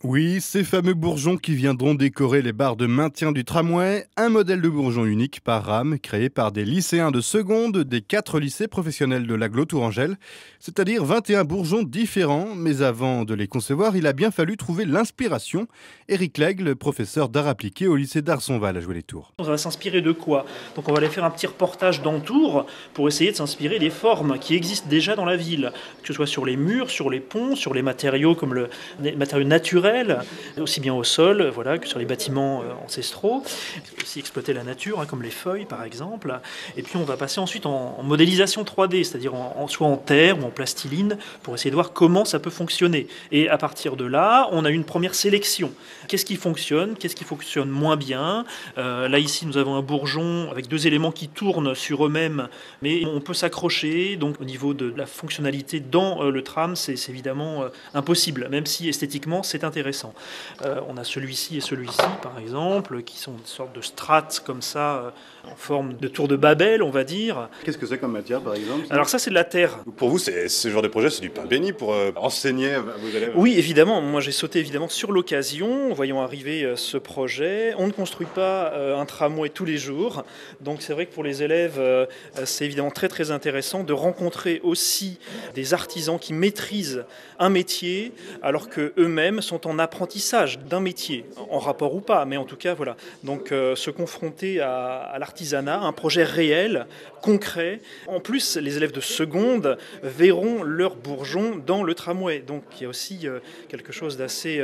Oui, ces fameux bourgeons qui viendront décorer les barres de maintien du tramway, un modèle de bourgeon unique par rame créé par des lycéens de seconde des 4 lycées professionnels de l'Agglo Tourangelle, c'est-à-dire 21 bourgeons différents, mais avant de les concevoir, il a bien fallu trouver l'inspiration. Éric Lègle, professeur d'art appliqué au lycée d'Arsonval, a joué les tours. On va s'inspirer de quoi? Donc on va aller faire un petit reportage d'entour pour essayer de s'inspirer des formes qui existent déjà dans la ville, que ce soit sur les murs, sur les ponts, sur les matériaux comme les matériaux naturels, aussi bien au sol, voilà, que sur les bâtiments ancestraux. Aussi exploiter la nature, comme les feuilles par exemple. Et puis on va passer ensuite en modélisation 3D, c'est-à-dire soit en terre ou en plastiline, pour essayer de voir comment ça peut fonctionner. Et à partir de là, on a une première sélection. Qu'est-ce qui fonctionne moins bien? Là ici nous avons un bourgeon avec 2 éléments qui tournent sur eux-mêmes, mais on peut s'accrocher. Donc au niveau de la fonctionnalité dans le tram, c'est évidemment impossible, même si esthétiquement c'est intéressant. On a celui-ci et celui-ci par exemple, qui sont une sorte de strates comme ça, en forme de tour de Babel, on va dire. Qu'est-ce que c'est comme matière, par exemple? Alors ça, c'est de la terre. Pour vous, ce genre de projet, c'est du pain béni pour enseigner à vos élèves? Oui, évidemment. Moi, j'ai sauté évidemment sur l'occasion, voyant arriver ce projet. On ne construit pas un tramway tous les jours. Donc c'est vrai que pour les élèves, c'est évidemment très très intéressant de rencontrer aussi des artisans qui maîtrisent un métier, alors qu'eux-mêmes sont en apprentissage d'un métier, en rapport ou pas, mais en tout cas, voilà. Donc se confronter à l'artisanat, un projet réel, concret. En plus, les élèves de seconde verront leur bourgeon dans le tramway. Donc il y a aussi quelque chose d'assez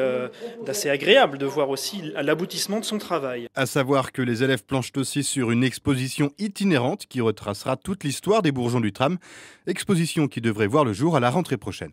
agréable de voir aussi l'aboutissement de son travail. À savoir que les élèves planchent aussi sur une exposition itinérante qui retracera toute l'histoire des bourgeons du tram, exposition qui devrait voir le jour à la rentrée prochaine.